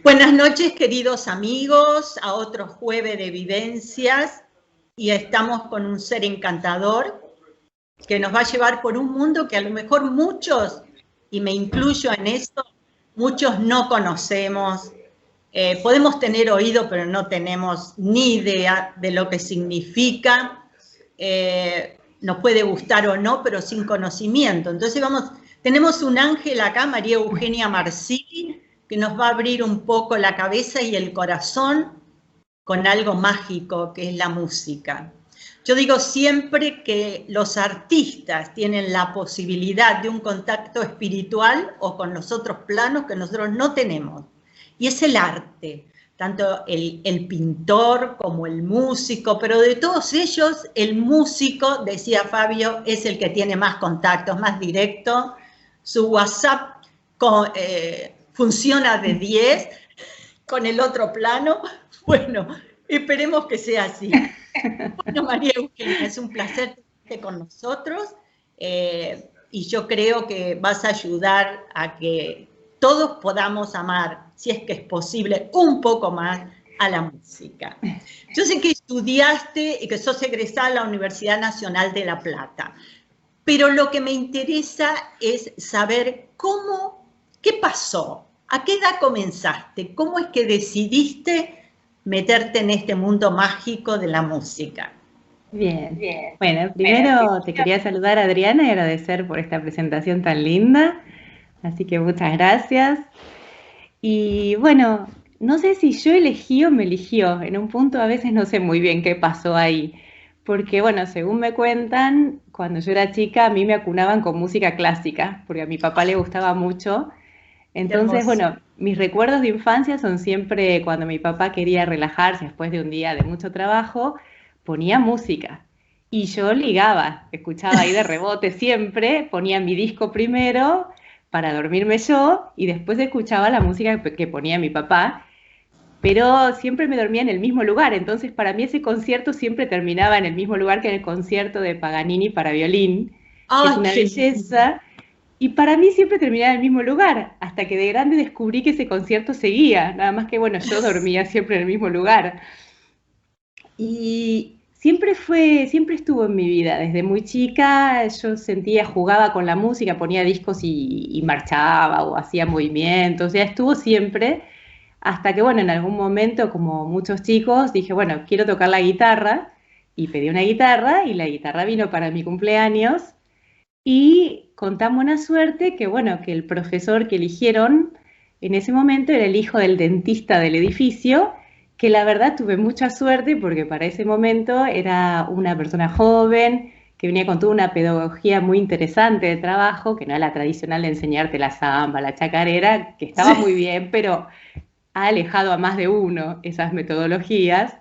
Buenas noches, queridos amigos, a otro jueves de vivencias, y estamos con un ser encantador que nos va a llevar por un mundo que a lo mejor muchos, y me incluyo en esto, muchos no conocemos. Podemos tener oído, pero no tenemos ni idea de lo que significa. Nos puede gustar o no, pero sin conocimiento. Entonces tenemos un ángel acá, María Eugenia Marsili, que nos va a abrir un poco la cabeza y el corazón con algo mágico que es la música. Yo digo siempre que los artistas tienen la posibilidad de un contacto espiritual o con los otros planos que nosotros no tenemos, y es el arte, tanto el pintor como el músico, pero de todos ellos el músico, decía Fabio, es el que tiene más contactos, más directo. Su WhatsApp funciona de 10 con el otro plano. Bueno, esperemos que sea así. Bueno, María Eugenia, es un placer tenerte con nosotros, y yo creo que vas a ayudar a que todos podamos amar, si es que es posible, un poco más a la música. Yo sé que estudiaste y que sos egresada de la Universidad Nacional de La Plata, pero lo que me interesa es saber qué pasó, a qué edad comenzaste, cómo es que decidiste meterte en este mundo mágico de la música. Bien. Bueno, primero te quería saludar, Adriana, y agradecer por esta presentación tan linda. Así que muchas gracias. Y bueno, no sé si yo elegí o me eligió. En un punto a veces no sé muy bien qué pasó ahí. Porque bueno, según me cuentan, cuando yo era chica a mí me acunaban con música clásica, porque a mi papá le gustaba mucho. Qué Entonces, hermoso. bueno, mis recuerdos de infancia son siempre cuando mi papá quería relajarse después de un día de mucho trabajo, ponía música. Y yo ligaba, escuchaba ahí de rebote siempre, ponía mi disco primero para dormirme yo y después escuchaba la música que ponía mi papá, pero siempre me dormía en el mismo lugar. Entonces, para mí ese concierto siempre terminaba en el mismo lugar que el concierto de Paganini para violín, que es ¡Ay, una qué lindo! belleza. Y para mí siempre terminaba en el mismo lugar, hasta que de grande descubrí que ese concierto seguía, nada más que bueno, yo dormía siempre en el mismo lugar. Y siempre estuvo en mi vida, desde muy chica yo sentía, jugaba con la música, ponía discos y marchaba o hacía movimientos, o sea, estuvo siempre, hasta que bueno, en algún momento, como muchos chicos, dije, bueno, quiero tocar la guitarra, y pedí una guitarra, y la guitarra vino para mi cumpleaños, y con tan buena suerte que, bueno, que el profesor que eligieron en ese momento era el hijo del dentista del edificio, que la verdad tuve mucha suerte porque para ese momento era una persona joven, que venía con toda una pedagogía muy interesante de trabajo, que no era la tradicional de enseñarte la samba, la chacarera, que estaba muy Sí. bien, pero ha alejado a más de uno esas metodologías.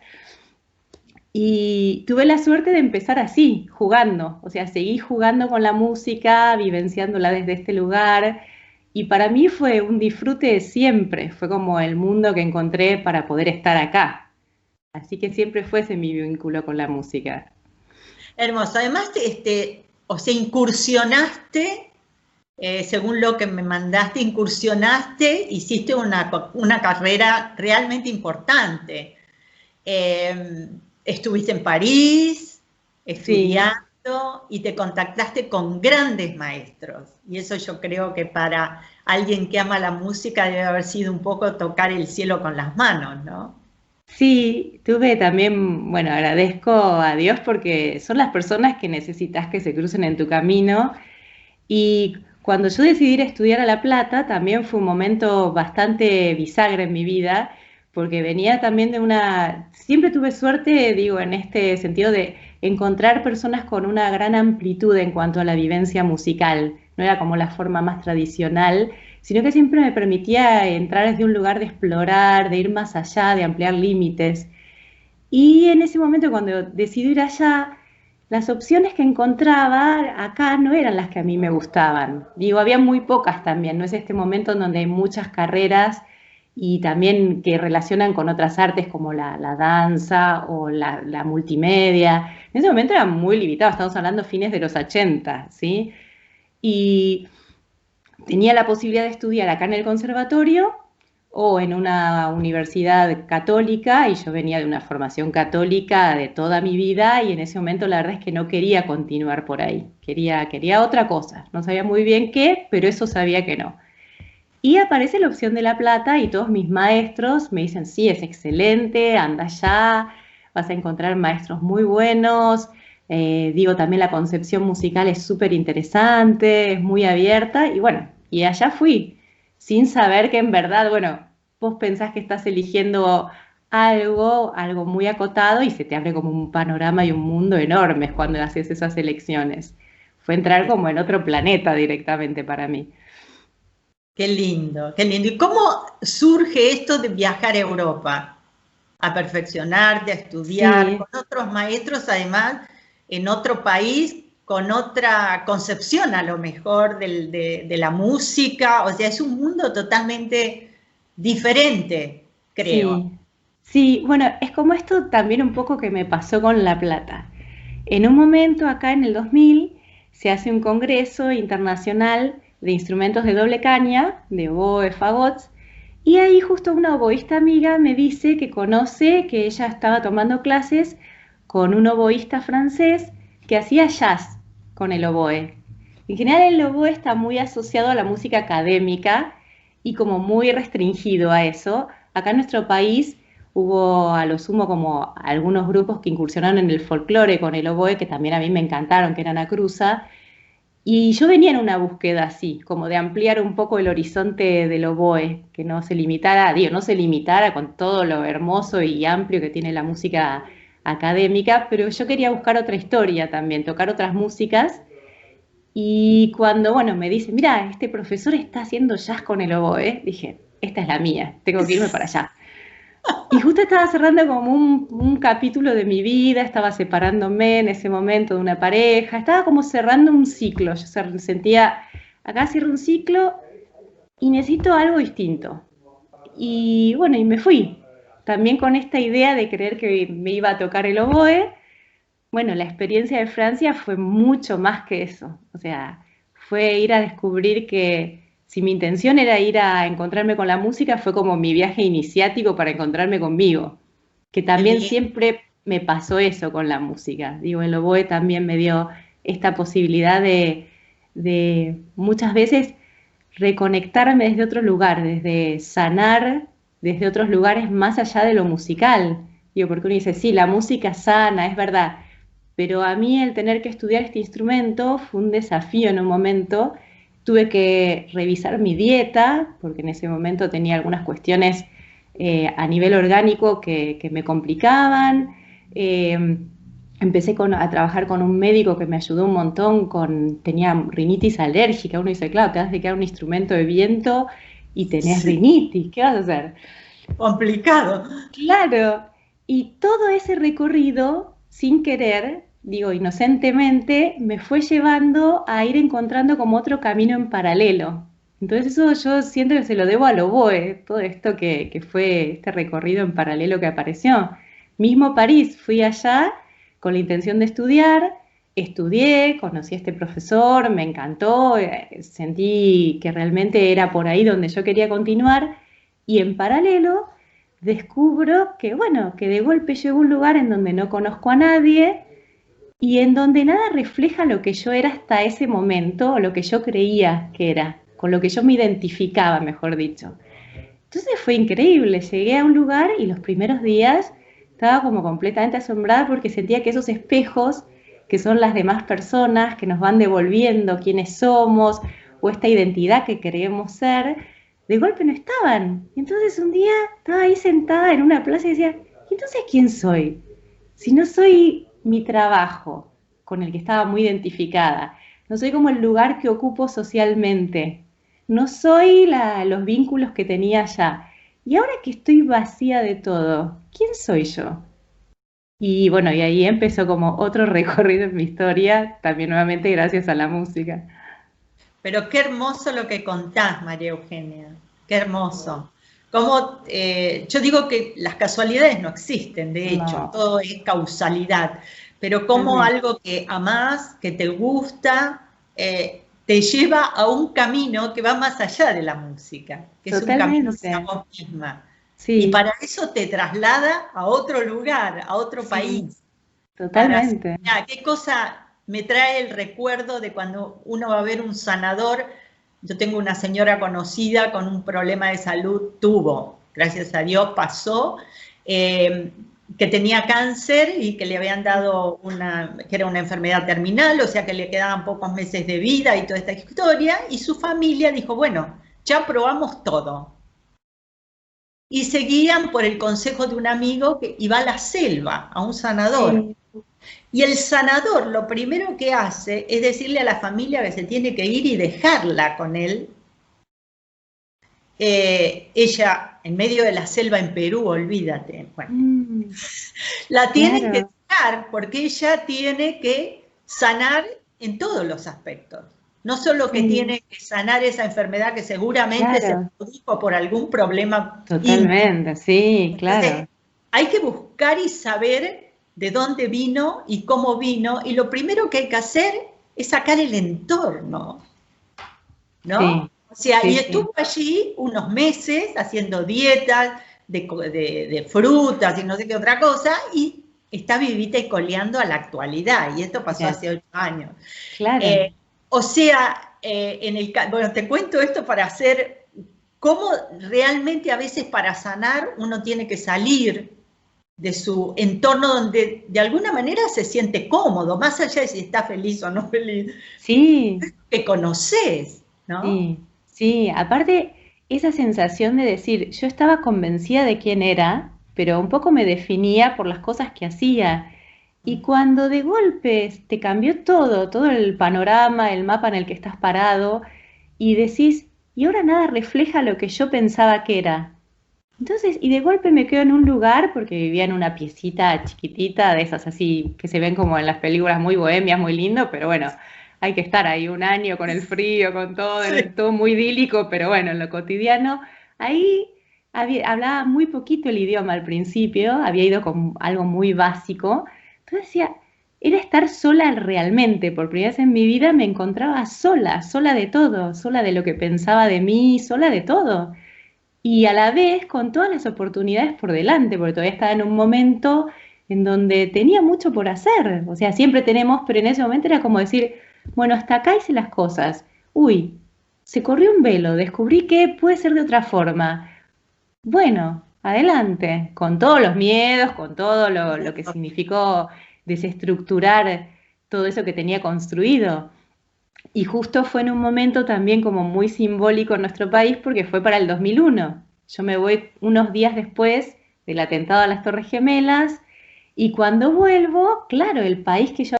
Y tuve la suerte de empezar así, jugando, o sea, seguí jugando con la música, vivenciándola desde este lugar, y para mí fue un disfrute siempre, fue como el mundo que encontré para poder estar acá. Así que siempre fue ese mi vínculo con la música. Hermoso. Además, o sea, incursionaste, según lo que me mandaste, hiciste una carrera realmente importante. Eh, Estuviste en París Sí, estudiando y te contactaste con grandes maestros. Y eso yo creo que para alguien que ama la música debe haber sido un poco tocar el cielo con las manos, ¿no? sí, tuve también, bueno, agradezco a Dios porque son las personas que necesitas que se crucen en tu camino. Y cuando yo decidí ir a estudiar a La Plata, también fue un momento bastante bisagra en mi vida, porque venía también de siempre tuve suerte, digo, en este sentido de encontrar personas con una gran amplitud en cuanto a la vivencia musical. No era como la forma más tradicional, sino que siempre me permitía entrar desde un lugar de explorar, de ir más allá, de ampliar límites. Y en ese momento, cuando decidí ir allá, las opciones que encontraba acá no eran las que a mí me gustaban. Digo, había muy pocas también, no es este momento en donde hay muchas carreras y también que relacionan con otras artes como la danza o la multimedia. En ese momento era muy limitado, estamos hablando fines de los 80, ¿sí? Y tenía la posibilidad de estudiar acá en el conservatorio o en una universidad católica, y yo venía de una formación católica de toda mi vida, y en ese momento la verdad es que no quería continuar por ahí, quería otra cosa, no sabía muy bien qué, pero eso sabía que no. Y aparece la opción de La Plata y todos mis maestros me dicen, sí, es excelente, anda allá, vas a encontrar maestros muy buenos. Digo, también la concepción musical es súper interesante, es muy abierta. Y bueno, y allá fui, sin saber que en verdad, bueno, vos pensás que estás eligiendo algo muy acotado y se te abre como un panorama y un mundo enormes cuando haces esas elecciones. Fue entrar como en otro planeta directamente para mí. Qué lindo, qué lindo. ¿Y cómo surge esto de viajar a Europa? A perfeccionarte, a estudiar Sí, con otros maestros, además, en otro país, con otra concepción a lo mejor de la música. O sea, es un mundo totalmente diferente, creo. sí, sí, bueno, es como esto también un poco que me pasó con La Plata. En un momento, acá en el 2000, se hace un congreso internacional de instrumentos de doble caña, de oboe, fagots, y ahí justo una oboísta amiga me dice que conoce, que ella estaba tomando clases con un oboísta francés que hacía jazz con el oboe. En general el oboe está muy asociado a la música académica y como muy restringido a eso. Acá en nuestro país hubo a lo sumo como algunos grupos que incursionaron en el folclore con el oboe, que también a mí me encantaron, que eran Acruza, y yo venía en una búsqueda así, como de ampliar un poco el horizonte del oboe, que no se limitara, digo, no se limitara con todo lo hermoso y amplio que tiene la música académica, pero yo quería buscar otra historia también, tocar otras músicas. Y cuando, bueno, me dice, mira, este profesor está haciendo jazz con el oboe, dije, esta es la mía, tengo que irme para allá. Y justo estaba cerrando como un capítulo de mi vida, estaba separándome en ese momento de una pareja, estaba como cerrando un ciclo, yo sentía, acá cierro un ciclo y necesito algo distinto. Y bueno, y me fui, también con esta idea de creer que me iba a tocar el oboe. Bueno, la experiencia de Francia fue mucho más que eso, o sea, fue ir a descubrir que si mi intención era ir a encontrarme con la música, fue como mi viaje iniciático para encontrarme conmigo, que Qué también lindo. siempre me pasó eso con la música. Digo, el oboe también me dio esta posibilidad de muchas veces reconectarme desde otro lugar, desde sanar desde otros lugares más allá de lo musical. Digo, porque uno dice, sí, la música sana, es verdad, pero a mí el tener que estudiar este instrumento fue un desafío en un momento. Tuve que revisar mi dieta, porque en ese momento tenía algunas cuestiones a nivel orgánico que me complicaban. Eh, Empecé a trabajar con un médico que me ayudó un montón, tenía rinitis alérgica. Uno dice, claro, te vas a dedicar a un instrumento de viento y tenés Sí, rinitis, ¿qué vas a hacer? complicado. Claro, y todo ese recorrido, sin querer, digo, inocentemente, me fue llevando a ir encontrando como otro camino en paralelo. Entonces eso yo siento que se lo debo al oboe, todo esto que fue este recorrido en paralelo que apareció. Mismo París, fui allá con la intención de estudiar, estudié, conocí a este profesor, me encantó, sentí que realmente era por ahí donde yo quería continuar y en paralelo descubro que, bueno, que de golpe llego a un lugar en donde no conozco a nadie y en donde nada refleja lo que yo era hasta ese momento, o lo que yo creía que era, con lo que yo me identificaba, mejor dicho. Entonces fue increíble, llegué a un lugar y los primeros días estaba como completamente asombrada porque sentía que esos espejos, que son las demás personas, que nos van devolviendo quiénes somos o esta identidad que queremos ser, de golpe no estaban. Y entonces un día estaba ahí sentada en una plaza y decía, ¿y entonces quién soy? Si no soy mi trabajo, con el que estaba muy identificada, no soy como el lugar que ocupo socialmente, no soy los vínculos que tenía allá. Y ahora que estoy vacía de todo, ¿quién soy yo? Y bueno, y ahí empezó como otro recorrido en mi historia, también nuevamente gracias a la música. Pero qué hermoso lo que contás, María Eugenia. Qué hermoso. Como, yo digo que las casualidades no existen, de hecho, No, todo es causalidad, pero como totalmente. algo que amás, que te gusta, te lleva a un camino que va más allá de la música, que es un camino hacia Totalmente. vos misma. Y Sí, para eso te traslada a otro lugar, a otro sí, país. totalmente. Mirá, qué cosa me trae el recuerdo de cuando uno va a ver un sanador. Yo tengo una señora conocida con un problema de salud, gracias a Dios pasó, eh, que tenía cáncer y que le habían dado que era una enfermedad terminal, o sea que le quedaban pocos meses de vida y toda esta historia, y su familia dijo, bueno, ya probamos todo. Y seguían por el consejo de un amigo que iba a la selva, a un sanador. Sí, Y el sanador lo primero que hace es decirle a la familia que se tiene que ir y dejarla con él. Ella, en medio de la selva en Perú, olvídate. Bueno, mm, la tienen que claro, dejar porque ella tiene que sanar en todos los aspectos. No solo que sí, tiene que sanar esa enfermedad que seguramente se claro, produjo por algún problema íntimo. totalmente, sí, Entonces, claro, hay que buscar y saber de dónde vino y cómo vino, y lo primero que hay que hacer es sacar el entorno, ¿no? sí, O sea, sí, y sí, estuvo allí unos meses haciendo dietas de frutas y no sé qué otra cosa, y está vivita y coleando a la actualidad, y esto pasó mira, hace 8 años. claro, Eh, o sea, bueno, te cuento esto para hacer cómo realmente a veces para sanar uno tiene que salir de su entorno donde de alguna manera se siente cómodo, más allá de si está feliz o no feliz, sí. que conoces, ¿no? Sí, sí, aparte esa sensación de decir, yo estaba convencida de quién era, pero un poco me definía por las cosas que hacía. Y cuando de golpe te cambió todo, todo el panorama, el mapa en el que estás parado, y decís, y ahora nada refleja lo que yo pensaba que era. Entonces, y de golpe me quedo en un lugar, porque vivía en una piecita chiquitita, de esas así, que se ven como en las películas muy bohemias, muy lindo, pero bueno, hay que estar ahí un año con el frío, con todo, Sí. todo muy idílico, pero bueno, en lo cotidiano, ahí hablaba muy poquito el idioma al principio, había ido con algo muy básico, entonces decía, era estar sola realmente, por primera vez en mi vida me encontraba sola, sola de todo, sola de lo que pensaba de mí, sola de todo y a la vez con todas las oportunidades por delante, porque todavía estaba en un momento en donde tenía mucho por hacer, o sea, siempre tenemos, pero en ese momento era como decir, bueno, hasta acá hice las cosas, uy, se corrió un velo, descubrí que puede ser de otra forma, bueno, adelante, con todos los miedos, con todo lo que significó desestructurar todo eso que tenía construido. Y justo fue en un momento también como muy simbólico en nuestro país porque fue para el 2001. Yo me voy unos días después del atentado a las Torres Gemelas y cuando vuelvo, claro, el país que yo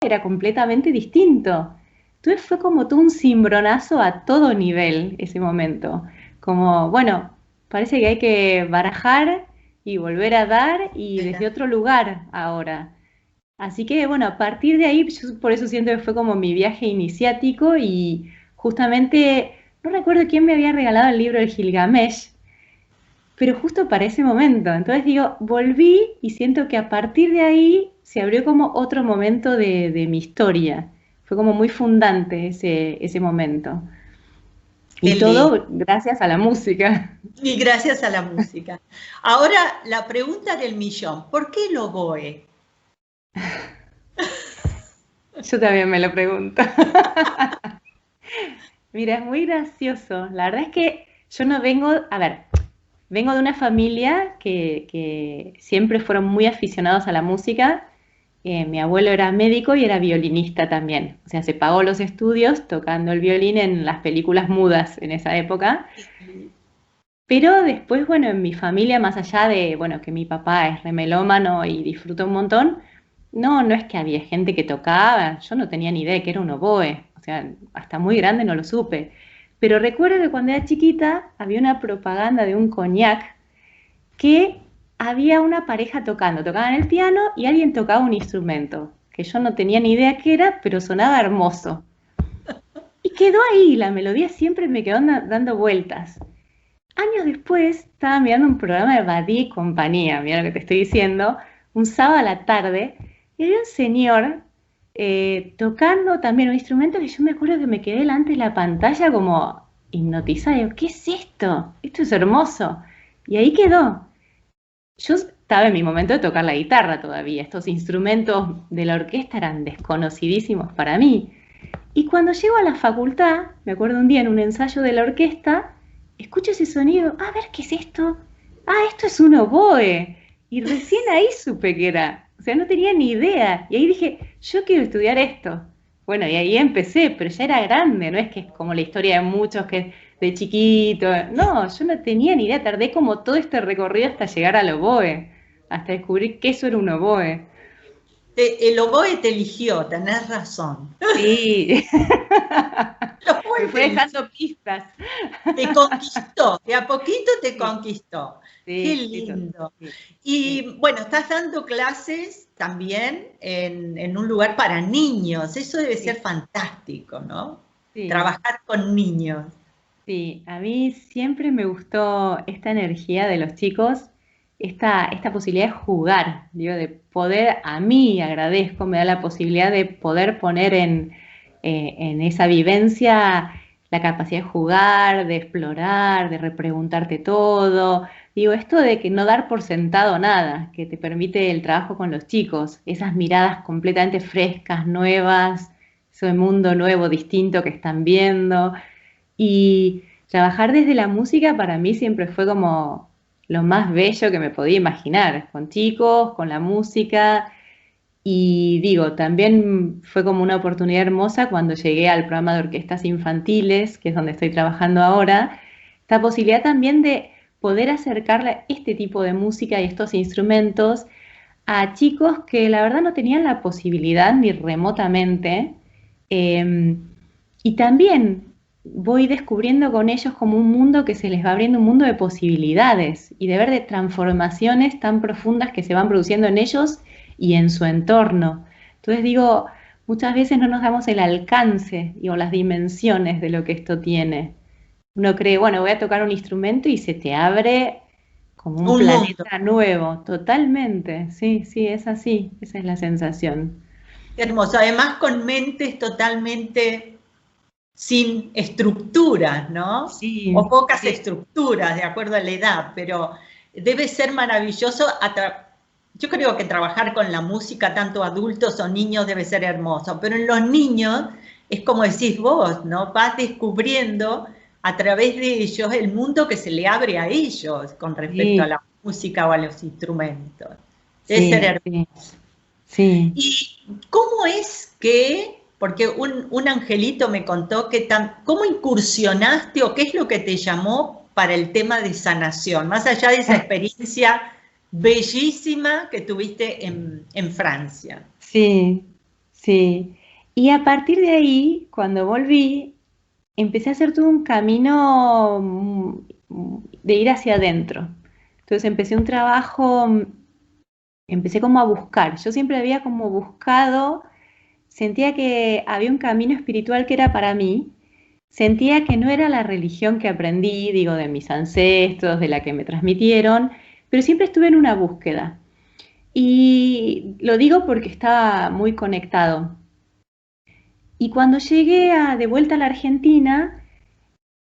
era completamente distinto. Entonces fue como todo un cimbronazo a todo nivel ese momento. Como, bueno, parece que hay que barajar y volver a dar y desde otro lugar ahora. Así que bueno, a partir de ahí, yo por eso siento que fue como mi viaje iniciático y justamente, no recuerdo quién me había regalado el libro del Gilgamesh, pero justo para ese momento. Entonces digo, volví y siento que a partir de ahí se abrió como otro momento de mi historia. Fue como muy fundante ese momento. Qué Y lindo. todo gracias a la música. Y gracias a la música. Ahora, la pregunta del millón, ¿por qué el oboe? Yo también me lo pregunto. Mira, es muy gracioso. La verdad es que yo no vengo, a ver, vengo de una familia que siempre fueron muy aficionados a la música. Mi abuelo era médico y era violinista también. O sea, se pagó los estudios tocando el violín en las películas mudas en esa época. Pero después, bueno, en mi familia, más allá de, bueno, que mi papá es remelómano y disfruta un montón, no es que había gente que tocaba, yo no tenía ni idea de que era un oboe, o sea, hasta muy grande no lo supe. Pero recuerdo que cuando era chiquita había una propaganda de un coñac que había una pareja tocando, tocaban el piano y alguien tocaba un instrumento, que yo no tenía ni idea qué era, pero sonaba hermoso. Y quedó ahí, la melodía siempre me quedó dando vueltas. Años después estaba mirando un programa de Badí y compañía, mira lo que te estoy diciendo, un sábado a la tarde, y había un señor tocando también un instrumento que yo me acuerdo que me quedé delante de la pantalla como hipnotizada. Digo, ¿qué es esto? Esto es hermoso. Y ahí quedó. Yo estaba en mi momento de tocar la guitarra todavía. Estos instrumentos de la orquesta eran desconocidísimos para mí. Y cuando llego a la facultad, me acuerdo un día en un ensayo de la orquesta, escucho ese sonido, a ver, ¿qué es esto? Ah, esto es un oboe. Y recién ahí supe que era, o sea, no tenía ni idea. Y ahí dije, yo quiero estudiar esto. Bueno, y ahí empecé, pero ya era grande, no es que es como la historia de muchos que de chiquito. No, yo no tenía ni idea, tardé como todo este recorrido hasta llegar al oboe, hasta descubrir que eso era un oboe. El oboe te eligió, tenés razón. Sí, El oboe me fue dejando pistas. te conquistó, de a poquito te Sí, conquistó. Qué sí, sí, lindo. sí, sí, Y bueno, estás dando clases también en un lugar para niños. Eso debe sí, ser fantástico, ¿no? sí, Trabajar con niños. sí. A mí siempre me gustó esta energía de los chicos, esta posibilidad de jugar, digo, de poder, a mí agradezco, me da la posibilidad de poder poner en esa vivencia la capacidad de jugar, de explorar, de repreguntarte todo. Digo, esto de que no dar por sentado nada, que te permite el trabajo con los chicos, esas miradas completamente frescas, nuevas, ese mundo nuevo, distinto que están viendo. Y trabajar desde la música para mí siempre fue como lo más bello que me podía imaginar, con chicos, con la música. Y digo, también fue como una oportunidad hermosa cuando llegué al programa de orquestas infantiles, que es donde estoy trabajando ahora, esta posibilidad también de poder acercarle este tipo de música y estos instrumentos a chicos que la verdad no tenían la posibilidad ni remotamente. eh, y también voy descubriendo con ellos como un mundo que se les va abriendo, un mundo de posibilidades y de ver de transformaciones tan profundas que se van produciendo en ellos y en su entorno. Entonces digo, muchas veces no nos damos el alcance o las dimensiones de lo que esto tiene. Uno cree, bueno, voy a tocar un instrumento y se te abre como un Un mundo. planeta nuevo, totalmente. Sí, sí, es así, esa es la sensación. Qué hermoso. Además, con mentes totalmente sin estructuras, ¿no? O Sí, pocas sí, estructuras, de acuerdo a la edad, pero debe ser maravilloso. Yo creo que trabajar con la música, tanto adultos o niños, debe ser hermoso, pero en los niños es como decís vos, ¿no? Vas descubriendo a través de ellos el mundo que se le abre a ellos con respecto a sí, la música o a los instrumentos. Debe ser sí, hermoso. sí, sí. ¿Y cómo es que, porque un angelito me contó que cómo incursionaste o qué es lo que te llamó para el tema de sanación, más allá de esa experiencia bellísima que tuviste en Francia? Sí, sí. Y a partir de ahí, cuando volví, empecé a hacer todo un camino de ir hacia adentro. Entonces empecé un trabajo, empecé como a buscar. Yo siempre había como buscado, sentía que había un camino espiritual que era para mí. Sentía que no era la religión que aprendí, digo, de mis ancestros, de la que me transmitieron, pero siempre estuve en una búsqueda. Y lo digo porque estaba muy conectado. Y cuando llegué de vuelta a la Argentina,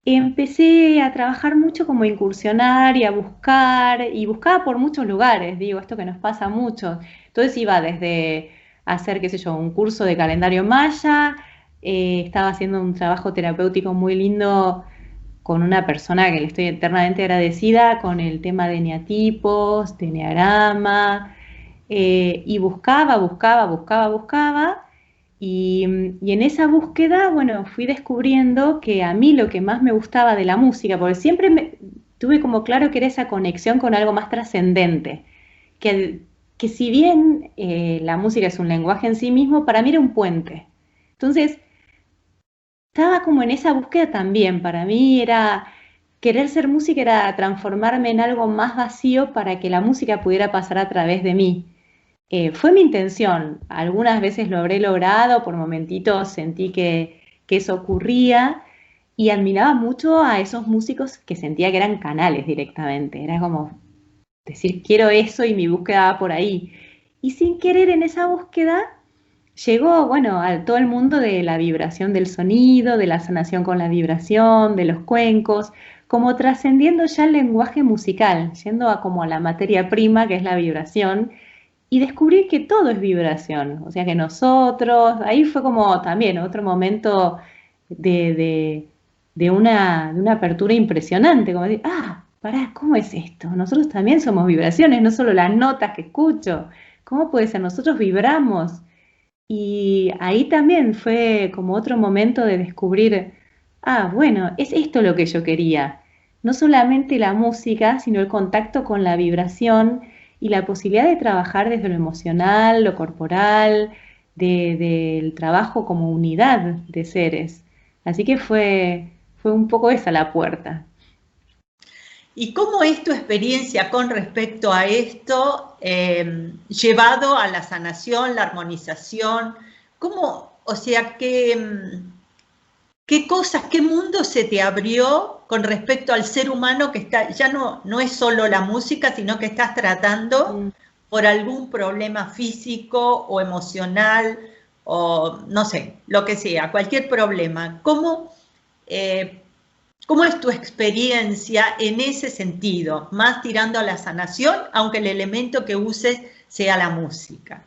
empecé a trabajar mucho como a incursionar y buscaba por muchos lugares, digo, esto que nos pasa mucho. Entonces iba desde hacer, qué sé yo, un curso de calendario maya, estaba haciendo un trabajo terapéutico muy lindo con una persona que le estoy eternamente agradecida con el tema de eneatipos, de eneagrama, y buscaba. Y en esa búsqueda, bueno, fui descubriendo que a mí lo que más me gustaba de la música, porque siempre tuve como claro que era esa conexión con algo más trascendente, que, que si bien la música es un lenguaje en sí mismo, para mí era un puente. Entonces, estaba como en esa búsqueda también. Para mí era querer ser música, era transformarme en algo más vacío para que la música pudiera pasar a través de mí. Fue mi intención. Algunas veces lo habré logrado, por momentitos sentí que eso ocurría y admiraba mucho a esos músicos que sentía que eran canales directamente. Era como decir, quiero eso y mi búsqueda va por ahí. Y sin querer en esa búsqueda llegó, bueno, a todo el mundo de la vibración del sonido, de la sanación con la vibración, de los cuencos, como trascendiendo ya el lenguaje musical, yendo a como a la materia prima, que es la vibración, y descubrir que todo es vibración, o sea que nosotros, ahí fue como también otro momento de, de, de una apertura impresionante, como decir, ah, pará, ¿cómo es esto? Nosotros también somos vibraciones, no solo las notas que escucho, ¿cómo puede ser? Nosotros vibramos. Y ahí también fue como otro momento de descubrir, ah, bueno, es esto lo que yo quería. No solamente la música, sino el contacto con la vibración y la posibilidad de trabajar desde lo emocional, lo corporal, del trabajo como unidad de seres. Así que fue un poco esa la puerta. ¿Y cómo es tu experiencia con respecto a esto, llevado a la sanación, la armonización? ¿Cómo, o sea, qué cosas, qué mundo se te abrió con respecto al ser humano que está, ya no es solo la música, sino que estás tratando Mm. por algún problema físico o emocional, o no sé, lo que sea, cualquier problema? Eh, ¿Cómo es tu experiencia en ese sentido? Más tirando a la sanación, aunque el elemento que uses sea la música.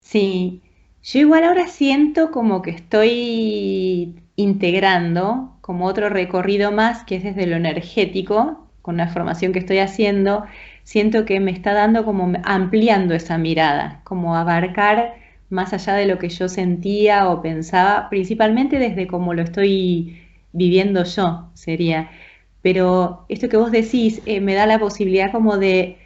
Sí, yo igual ahora siento como que estoy integrando como otro recorrido más que es desde lo energético, con la formación que estoy haciendo, siento que me está dando como ampliando esa mirada, como abarcar más allá de lo que yo sentía o pensaba, principalmente desde cómo lo estoy viviendo yo, sería. Pero esto que vos decís me da la posibilidad como de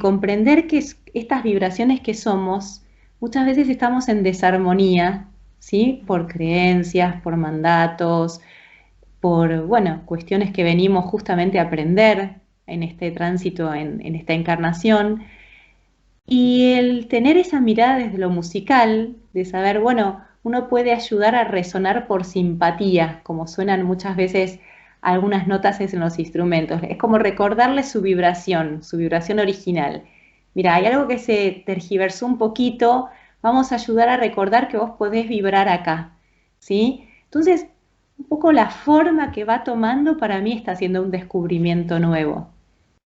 comprender que estas vibraciones que somos, muchas veces estamos en desarmonía, ¿sí? Por creencias, por mandatos, por, bueno, cuestiones que venimos justamente a aprender en este tránsito, en esta encarnación. Y el tener esa mirada desde lo musical, de saber, bueno, uno puede ayudar a resonar por simpatía, como suenan muchas veces algunas notas en los instrumentos. Es como recordarle su vibración original. Mira, hay algo que se tergiversó un poquito, vamos a ayudar a recordar que vos podés vibrar acá, ¿sí? Entonces, un poco la forma que va tomando para mí está siendo un descubrimiento nuevo.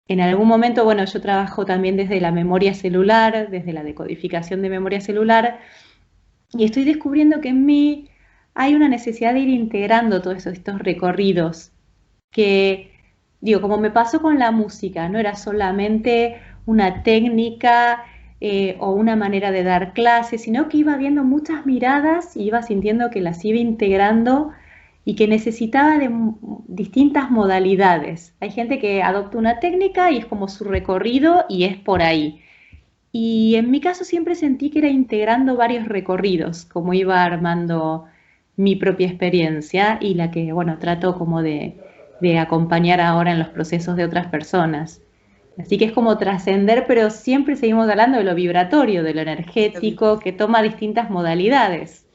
En algún momento, bueno, yo trabajo también desde la memoria celular, desde la decodificación de memoria celular, y estoy descubriendo que en mí hay una necesidad de ir integrando todos estos recorridos, que, digo, como me pasó con la música, no era solamente una técnica o una manera de dar clases, sino que iba viendo muchas miradas y iba sintiendo que las iba integrando y que necesitaba de distintas modalidades. Hay gente que adopta una técnica y es como su recorrido y es por ahí. Y en mi caso siempre sentí que era integrando varios recorridos, como iba armando mi propia experiencia y la que, bueno, trato como de acompañar ahora en los procesos de otras personas. Así que es como trascender, pero siempre seguimos hablando de lo vibratorio, de lo energético, que toma distintas modalidades.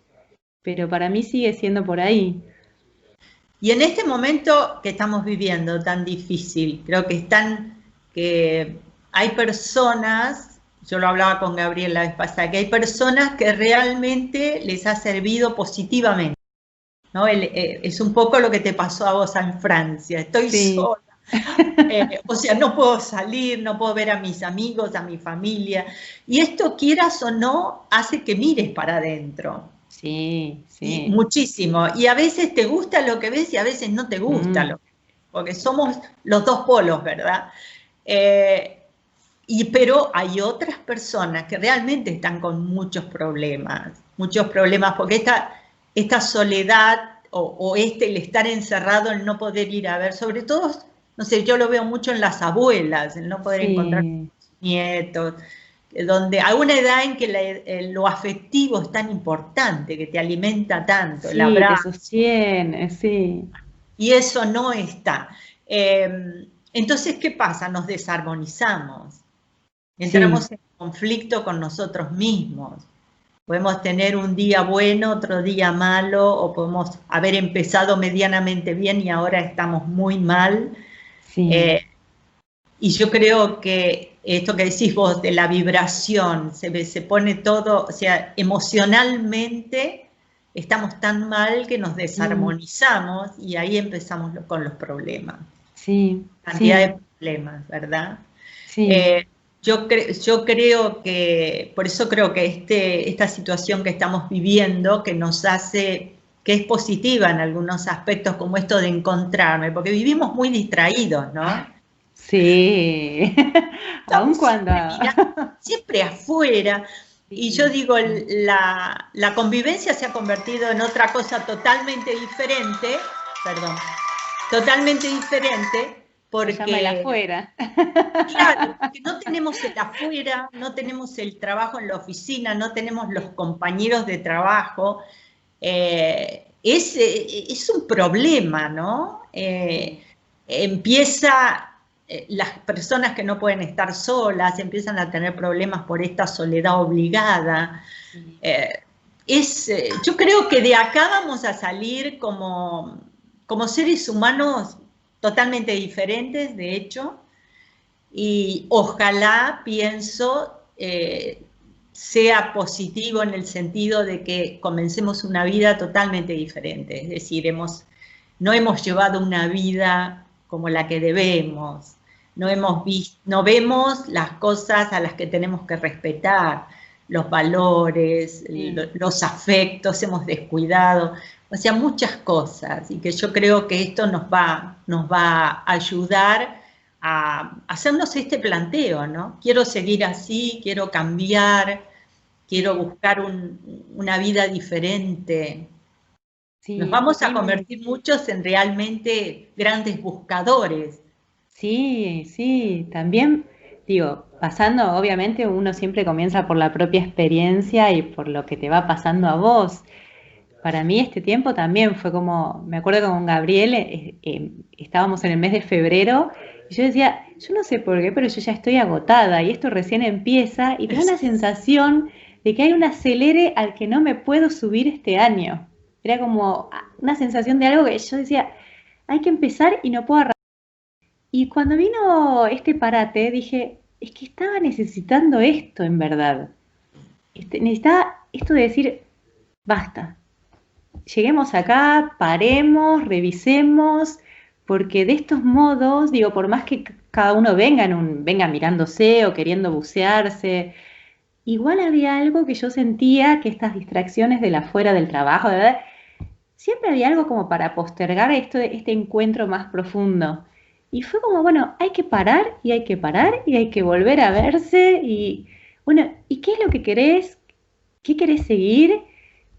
Pero para mí sigue siendo por ahí. Y en este momento que estamos viviendo tan difícil, creo que hay personas, yo lo hablaba con Gabriel la vez pasada, que hay personas que realmente les ha servido positivamente, ¿no? Es un poco lo que te pasó a vos en Francia, estoy Sí, sola, o sea, no puedo salir, no puedo ver a mis amigos, a mi familia, y esto, quieras o no, hace que mires para adentro. sí, Y sí. muchísimo. Y a veces te gusta lo que ves y a veces no te gusta lo que ves, porque somos los dos polos, ¿verdad? Eh, pero hay otras personas que realmente están con muchos problemas, porque esta soledad o el estar encerrado, el no poder ir a ver, sobre todo, no sé, yo lo veo mucho en las abuelas, el no poder encontrar Sí, nietos, donde hay una edad en que lo afectivo es tan importante, que te alimenta tanto, el sí, te abrazo, sostiene, sí, y eso no está. Entonces, ¿qué pasa? Nos desarmonizamos, sí, entramos en conflicto con nosotros mismos. Podemos tener un día bueno, otro día malo, o podemos haber empezado medianamente bien y ahora estamos muy mal. sí. Eh, Y yo creo que esto que decís vos de la vibración, se pone todo, o sea, emocionalmente estamos tan mal que nos desarmonizamos y ahí empezamos con los problemas. Sí, Cantidad sí, de problemas, ¿verdad? sí. Yo creo que, por eso creo que esta situación que estamos viviendo, que nos hace, que es positiva en algunos aspectos, como esto de encontrarme, porque vivimos muy distraídos, ¿no? Sí, aun Estamos cuando... siempre mirando, siempre afuera, y yo Sí, digo, la convivencia se ha convertido en otra cosa totalmente diferente, perdón, totalmente diferente, se llama el porque afuera. claro, porque no tenemos el afuera, no tenemos el trabajo en la oficina, no tenemos los compañeros de trabajo. Es un problema, ¿no? Sí, Empieza, las personas que no pueden estar solas empiezan a tener problemas por esta soledad obligada. sí, Eh, yo creo que de acá vamos a salir como seres humanos totalmente diferentes, de hecho, y ojalá, pienso, sea positivo en el sentido de que comencemos una vida totalmente diferente, es decir, no hemos llevado una vida como la que debemos, no vemos las cosas a las que tenemos que respetar, los valores, sí. los afectos, hemos descuidado, o sea, muchas cosas, y que yo creo que esto nos va a ayudar a hacernos este planteo, ¿no? Quiero seguir así, quiero cambiar, quiero Sí, buscar una vida diferente. Nos sí, vamos a sí, convertir muchos en realmente grandes buscadores. sí, sí, también digo, pasando, obviamente uno siempre comienza por la propia experiencia y por lo que te va pasando a vos. Para mí este tiempo también fue como, me acuerdo que con Gabriel estábamos en el mes de febrero y yo decía, yo no sé por qué, pero yo ya estoy agotada y esto recién empieza y tengo una sensación de que hay un acelere al que no me puedo subir este año. Era como una sensación de algo que yo decía, hay que empezar y no puedo arrancar. Y cuando vino este parate dije, es que estaba necesitando esto en verdad. Necesitaba esto de decir, basta, lleguemos acá, paremos, revisemos, porque de estos modos, digo, por más que cada uno venga mirándose o queriendo bucearse, igual había algo que yo sentía que estas distracciones de la fuera del trabajo, de verdad, siempre había algo como para postergar este encuentro más profundo. Y fue como, bueno, hay que parar y hay que parar y hay que volver a verse y, bueno, ¿y qué es lo que querés? ¿Qué querés seguir?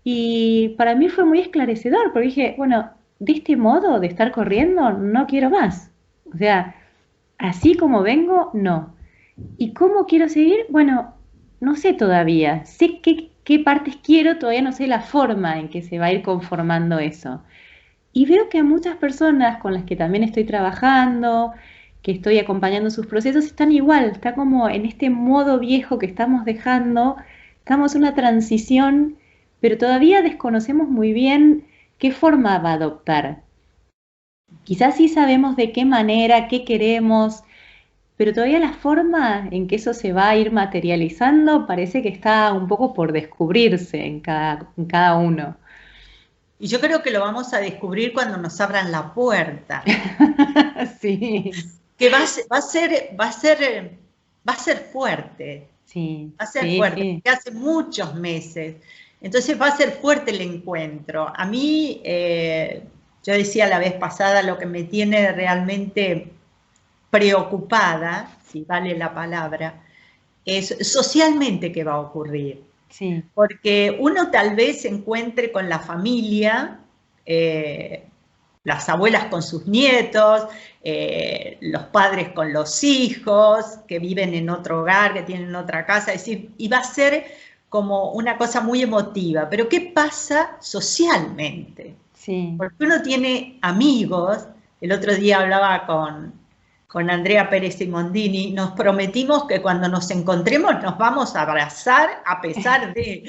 Y para mí fue muy esclarecedor, porque dije, bueno, de este modo de estar corriendo no quiero más. O sea, así como vengo, no. ¿Y cómo quiero seguir? Bueno, no sé todavía. Sé qué partes quiero, todavía no sé la forma en que se va a ir conformando eso. Y veo que a muchas personas con las que también estoy trabajando, que estoy acompañando sus procesos, están igual, está como en este modo viejo que estamos dejando, estamos en una transición, pero todavía desconocemos muy bien qué forma va a adoptar. Quizás sí sabemos de qué manera, qué queremos, pero todavía la forma en que eso se va a ir materializando parece que está un poco por descubrirse en cada uno. Y yo creo que lo vamos a descubrir cuando nos abran la puerta, Sí, que va a ser fuerte, sí, va a ser sí, fuerte, sí. porque hace muchos meses. Entonces va a ser fuerte el encuentro. A mí, yo decía la vez pasada, lo que me tiene realmente preocupada, si vale la palabra, es socialmente qué va a ocurrir. Sí, Porque uno tal vez se encuentre con la familia, eh, las abuelas con sus nietos, los padres con los hijos, que viven en otro hogar, que tienen otra casa, es decir, y va a ser como una cosa muy emotiva. Pero ¿qué pasa socialmente? sí. Porque uno tiene amigos, el otro día hablaba con Andrea Pérez Simondini, nos prometimos que cuando nos encontremos nos vamos a abrazar a pesar de...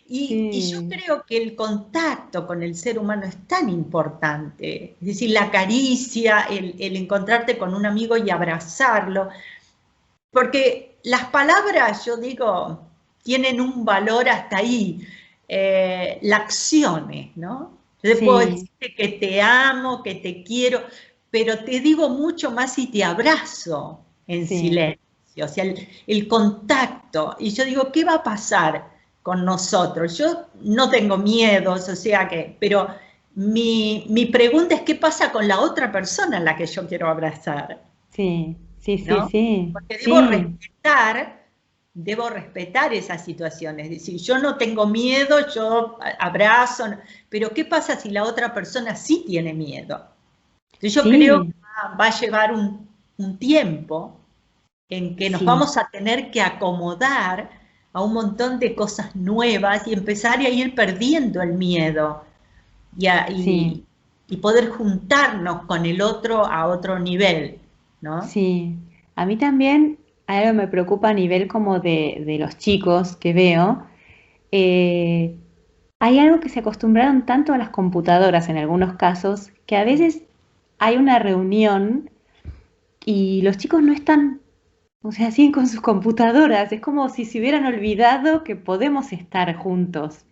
Y yo sí, creo que el contacto con el ser humano es tan importante, es decir, la caricia, el encontrarte con un amigo y abrazarlo, porque las palabras, yo digo, tienen un valor hasta ahí, las acciones, ¿no? Yo te puedo sí, decirte que te amo, que te quiero, pero te digo mucho más si te abrazo en sí, silencio, o sea, el contacto. Y yo digo, ¿qué va a pasar con nosotros? Yo no tengo miedos, o sea que, pero mi pregunta es, ¿qué pasa con la otra persona a la que yo quiero abrazar? sí, sí, sí, ¿No? sí, Porque sí, debo respetar esas situaciones. Es decir, yo no tengo miedo, yo abrazo, pero ¿qué pasa si la otra persona sí tiene miedo? Entonces yo creo que sí, va a llevar un tiempo en que nos sí, vamos a tener que acomodar a un montón de cosas nuevas y empezar a ir perdiendo el miedo y, sí, y poder juntarnos con el otro a otro nivel, ¿no? sí. A mí también hay algo que me preocupa a nivel como de los chicos que veo. eh, Hay algo que se acostumbraron tanto a las computadoras en algunos casos, que a veces hay una reunión y los chicos no están, o sea, siguen con sus computadoras. Es como si se hubieran olvidado que podemos estar juntos.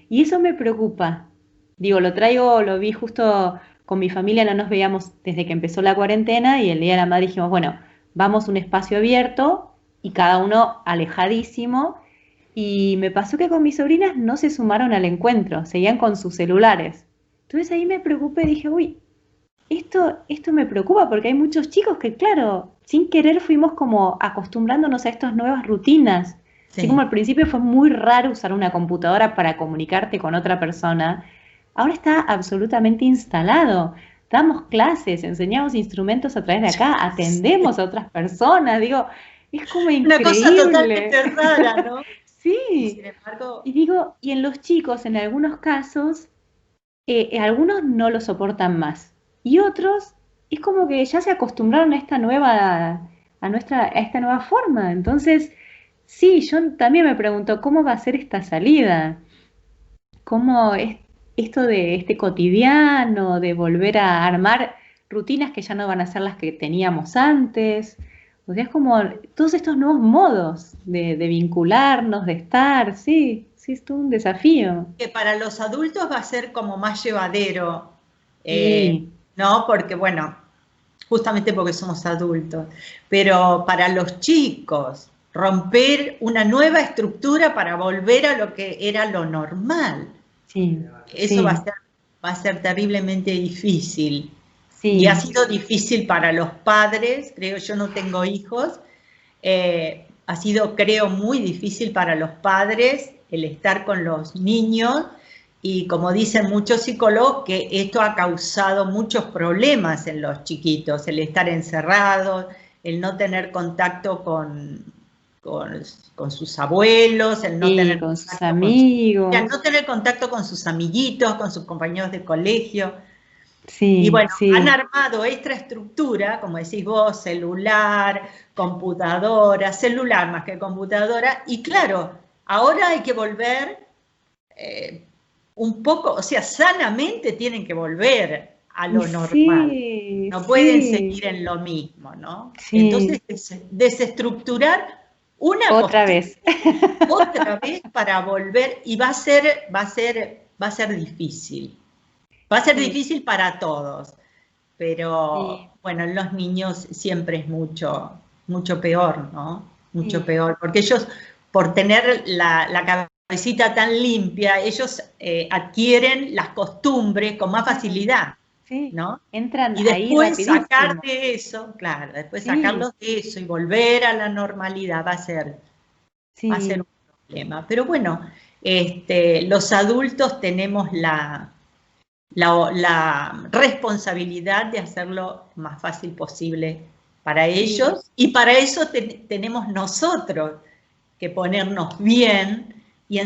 Y eso me preocupa. Digo, lo traigo, lo vi justo con mi familia, no nos veíamos desde que empezó la cuarentena y el Día de la Madre dijimos, bueno, vamos a un espacio abierto y cada uno alejadísimo. Y me pasó que con mis sobrinas no se sumaron al encuentro, seguían con sus celulares. Entonces ahí me preocupé y dije, uy, esto me preocupa porque hay muchos chicos que, claro, sin querer fuimos como acostumbrándonos a estas nuevas rutinas. Así como Sí. al principio fue muy raro usar una computadora para comunicarte con otra persona, ahora está absolutamente instalado. Damos clases, enseñamos instrumentos a través de acá, atendemos a otras personas, digo, es como Una cosa increíble. totalmente rara, ¿no? Y Sí, sin embargo, y digo, y en los chicos, en algunos casos, algunos no lo soportan más y otros es como que ya se acostumbraron a esta nueva, a esta nueva forma. Entonces, sí, yo también me pregunto cómo va a ser esta salida, cómo es esto de este cotidiano, de volver a armar rutinas que ya no van a ser las que teníamos antes. O sea, es como todos estos nuevos modos de vincularnos, de estar, sí, sí, es todo un desafío. que para los adultos va a ser como más llevadero, eh, Sí, ¿no? Porque, bueno, justamente porque somos adultos, pero para los chicos, romper una nueva estructura para volver a lo que era lo normal, sí, eso sí. va a ser terriblemente difícil. Y ha Sí, sido difícil para los padres, creo, yo no tengo hijos, ha sido, creo, muy difícil para los padres el estar con los niños y como dicen muchos psicólogos, que esto ha causado muchos problemas en los chiquitos, el estar encerrados, el no tener contacto con sus abuelos, el no sí, tener con sus contacto con amigos. no tener contacto con sus amiguitos, con sus compañeros de colegio. Y Sí, bueno, han sí, armado esta estructura, como decís vos, celular, computadora, celular más que computadora, y claro, ahora hay que volver eh, un poco, o sea, sanamente tienen que volver a y lo normal, sí, no pueden sí, seguir en lo mismo, ¿no? Entonces, sí, desestructurar una otra costumbre vez. otra vez para volver, y va a ser difícil. Va a ser Sí, difícil para todos, pero sí, bueno, en los niños siempre es mucho peor, ¿no? Mucho sí, peor, porque ellos, por tener la cabecita tan limpia, ellos adquieren las costumbres con más sí, facilidad, sí. ¿no? Entran Y ahí después sacar rapidísimo. de eso, claro, después Sí, sacarlos de eso y volver a la normalidad va a ser sí, un problema. Pero bueno, los adultos tenemos la responsabilidad de hacerlo más fácil posible para sí, ellos y para eso tenemos nosotros que ponernos bien y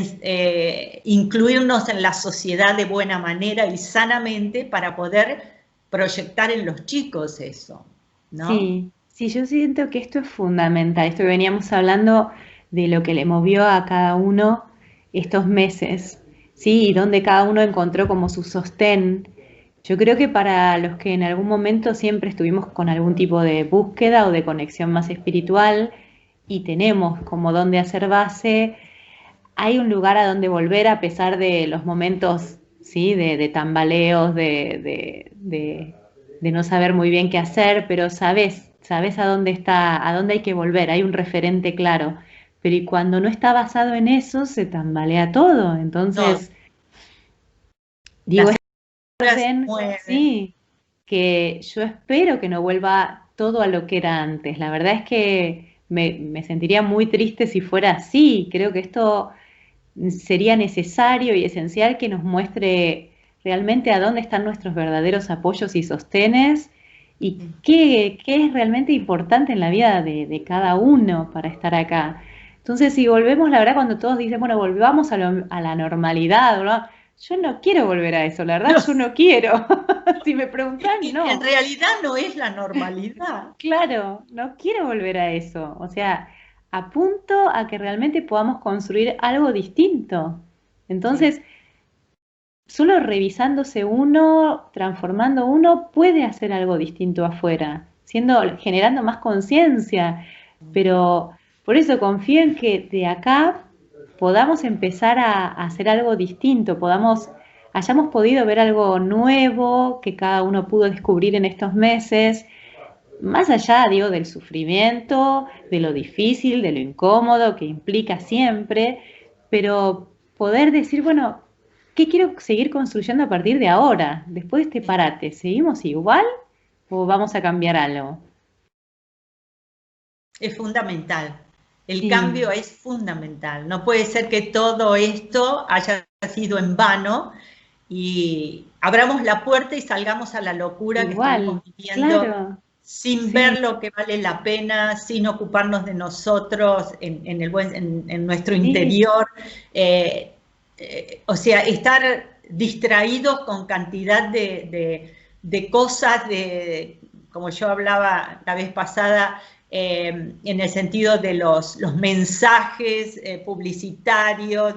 incluirnos en la sociedad de buena manera y sanamente para poder proyectar en los chicos eso, ¿no? sí. Sí, yo siento que esto es fundamental. Esto que veníamos hablando de lo que le movió a cada uno. estos meses, ¿sí? Y donde cada uno encontró como su sostén. Yo creo que para los que en algún momento siempre estuvimos con algún tipo de búsqueda o de conexión más espiritual y tenemos como donde hacer base, hay un lugar a donde volver a pesar de los momentos, ¿sí? De tambaleos, de no saber muy bien qué hacer, pero sabes a dónde está, a dónde hay que volver, hay un referente claro. Pero y cuando no está basado en eso, se tambalea todo. Todo. Entonces, digo, Las es un estructuras se orden, mueven. sí, que yo espero que no vuelva todo a lo que era antes. La verdad es que me sentiría muy triste si fuera así. Creo que esto sería necesario y esencial que nos muestre realmente a dónde están nuestros verdaderos apoyos y sostenes y qué es realmente importante en la vida de cada uno para estar acá. Entonces, si volvemos, la verdad, cuando todos dicen, bueno, volvamos a la normalidad, ¿no? Yo no quiero volver a eso, la verdad, No, yo no quiero. Si me es preguntan, que en no. realidad no es la normalidad. Claro, no quiero volver a eso. O sea, apunto a que realmente podamos construir algo distinto. Sí. Entonces, solo revisándose uno, transformando uno, puede hacer algo distinto afuera, generando más conciencia. Pero por eso confío en que de acá podamos empezar a hacer algo distinto, hayamos podido ver algo nuevo que cada uno pudo descubrir en estos meses más allá, digo, del sufrimiento, de lo difícil, de lo incómodo que implica siempre, pero poder decir, bueno, ¿qué quiero seguir construyendo a partir de ahora? Después de este parate, ¿seguimos igual o vamos a cambiar algo? Es fundamental. El Sí, cambio es fundamental. No puede ser que todo esto haya sido en vano y abramos la puerta y salgamos a la locura que estuvimos igual, viviendo claro, sin sí, ver lo que vale la pena, sin ocuparnos de nosotros en nuestro sí, interior. O sea, estar distraídos con cantidad de cosas, como yo hablaba la vez pasada, en el sentido de los mensajes publicitarios.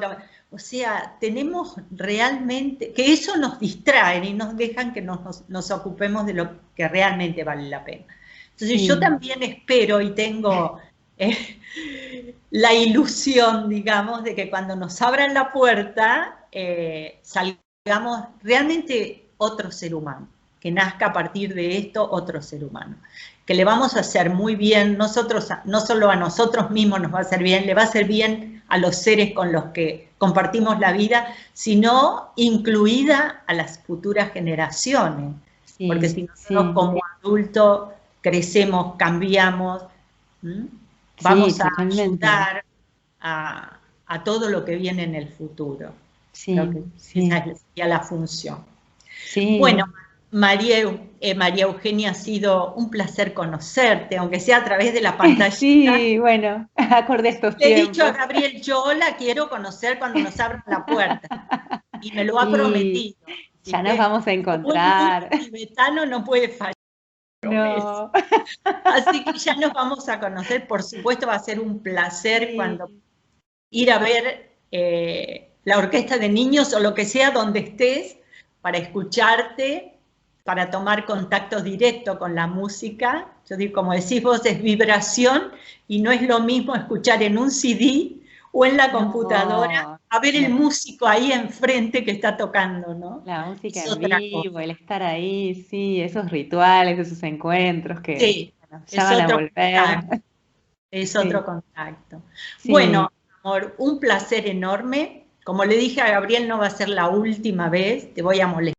O sea, tenemos realmente, que eso nos distrae y nos dejan que nos ocupemos de lo que realmente vale la pena. Entonces yo sí, también espero y tengo la ilusión, digamos, de que cuando nos abran la puerta salgamos realmente otro ser humano, que nazca a partir de esto otro ser humano, que le vamos a hacer muy bien, nosotros, no solo a nosotros mismos nos va a hacer bien, le va a hacer bien a los seres con los que compartimos la vida, sino incluida a las futuras generaciones, porque sí, si nosotros sí, como adultos crecemos, cambiamos, ¿m? sí, Vamos a totalmente, ayudar a todo lo que viene en el futuro. Creo que sí, esa sí, sería la función. Bueno, sí. María Eugenia, ha sido un placer conocerte, aunque sea a través de la pantallita. Sí, bueno, acordé estos Le he dicho a tiempos. Gabriel, yo la quiero conocer cuando nos abran la puerta, y me lo ha Y prometido. Así ya nos que, vamos a como un buen encontrar. tibetano, no puede fallar promesa. No. Así que ya nos vamos a conocer. Por supuesto, va a ser un placer cuando Sí, ir a ver la orquesta de niños o lo que sea donde estés para escucharte, para tomar contacto directo con la música. Yo digo, como decís vos, es vibración y no es lo mismo escuchar en un CD o en la computadora no, a ver el no. músico ahí enfrente que está tocando, ¿no? La música Es en otra vivo, cosa. el estar ahí, sí, esos rituales, esos encuentros que Sí, bueno, ya es van a otro volver. contacto. Es Sí, otro contacto. sí. Bueno, amor, un placer enorme. Como le dije a Gabriel, no va a ser la última vez, te voy a molestar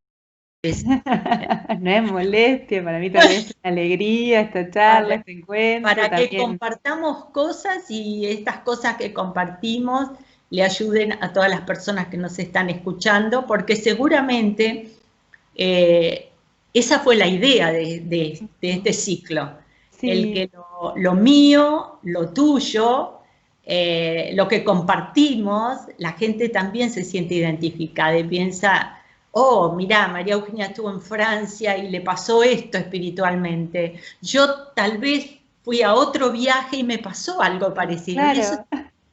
No es molestia, para mí también es una alegría esta charla, para, este encuentro para que también. compartamos cosas y estas cosas que compartimos le ayuden a todas las personas que nos están escuchando, porque seguramente eh, esa fue la idea de este ciclo, el Sí, que lo mío, lo tuyo, lo que compartimos, la gente también se siente identificada y piensa, oh, mirá, María Eugenia estuvo en Francia y le pasó esto espiritualmente. Yo tal vez fui a otro viaje y me pasó algo parecido. Y claro.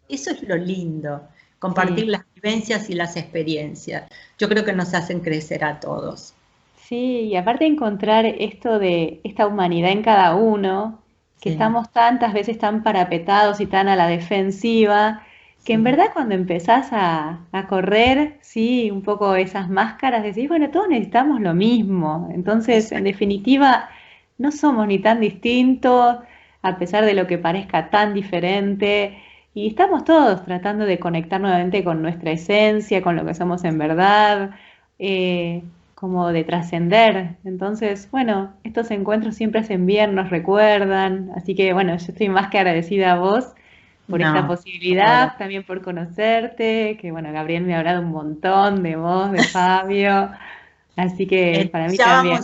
eso es lo lindo. compartir Sí, las vivencias y las experiencias. Yo creo que nos hacen crecer a todos. sí, y aparte encontrar esto de esta humanidad en cada uno, que Sí, estamos tantas veces tan parapetados y tan a la defensiva, que en sí, verdad cuando empezás a correr, sí, un poco esas máscaras, decís, bueno, todos necesitamos lo mismo. Entonces, en exacto. definitiva, no somos ni tan distintos, a pesar de lo que parezca tan diferente, y estamos todos tratando de conectar nuevamente con nuestra esencia, con lo que somos en verdad. Eh, Como de trascender. Entonces, bueno, estos encuentros siempre hacen bien, nos recuerdan, así que bueno, yo estoy más que agradecida a vos por esta No, ahora. posibilidad, también por conocerte, que bueno, Gabriel me ha hablado un montón de vos, de Fabio, así que para mí Ya también.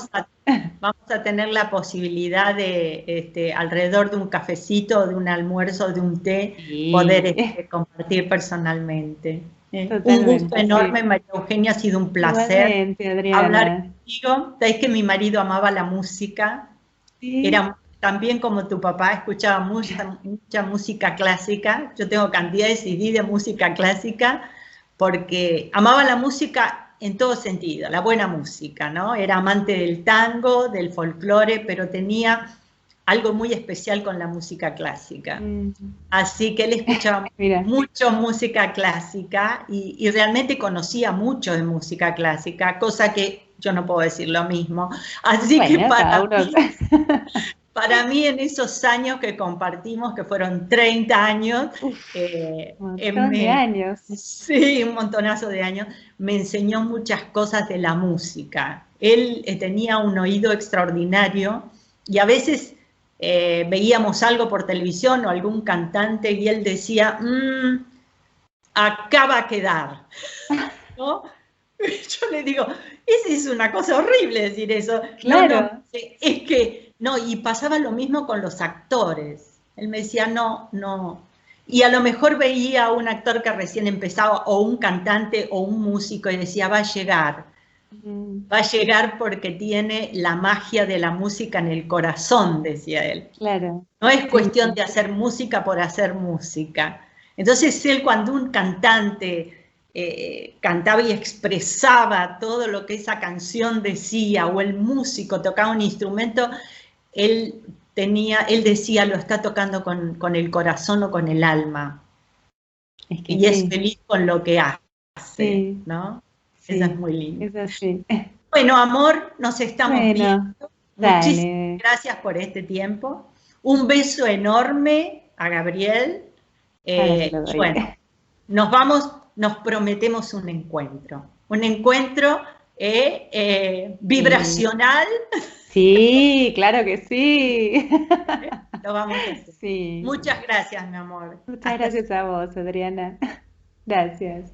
vamos a tener la posibilidad de, alrededor de un cafecito, de un almuerzo, de un té, poder Sí, compartir personalmente. Un gusto totalmente, sí. enorme, María Eugenia, ha sido un placer Igualmente, hablar Adriana. contigo. Sabés que mi marido amaba la música, Sí, era también como tu papá, escuchaba mucha, mucha música clásica. Yo tengo cantidad de CD de música clásica porque amaba la música en todo sentido, la buena música, ¿no? Era amante del tango, del folclore, pero tenía algo muy especial con la música clásica. mm, Así que él escuchaba mira, mucho música clásica y realmente conocía mucho de música clásica, cosa que yo no puedo decir lo mismo. Así que bueno, cada uno, para mí en esos años que compartimos, que fueron 30 años, uf, un montón de me, años. sí, un montonazo de años, me enseñó muchas cosas de la música. Él tenía un oído extraordinario y a veces veíamos algo por televisión o algún cantante y él decía, acá va a quedar, ¿no? Yo le digo, es una cosa horrible decir eso. No, no, Claro. es que, no, y pasaba lo mismo con los actores. Él me decía, no, no. Y a lo mejor veía a un actor que recién empezaba, o un cantante, o un músico, y decía, Mm, va a llegar porque tiene la magia de la música en el corazón, decía él. claro, No es sí, cuestión de hacer música por hacer música. Entonces él cuando un cantante cantaba y expresaba todo lo que esa canción decía, o el músico tocaba un instrumento, él él decía, lo está tocando con el corazón o con el alma, es que y es sí, feliz con lo que hace, sí, ¿no? Eso es sí, muy lindo. es así. Bueno, amor, nos estamos viendo. Bueno, Muchísimas dale, gracias por este tiempo. Un beso enorme a Gabriel. ahora se lo Y doy. bueno, nos vamos, nos prometemos un encuentro. Un encuentro Sí, vibracional. sí, claro que sí. Lo vamos a hacer. Sí, Muchas gracias, mi amor. muchas Hasta gracias a vos, Adriana. Gracias.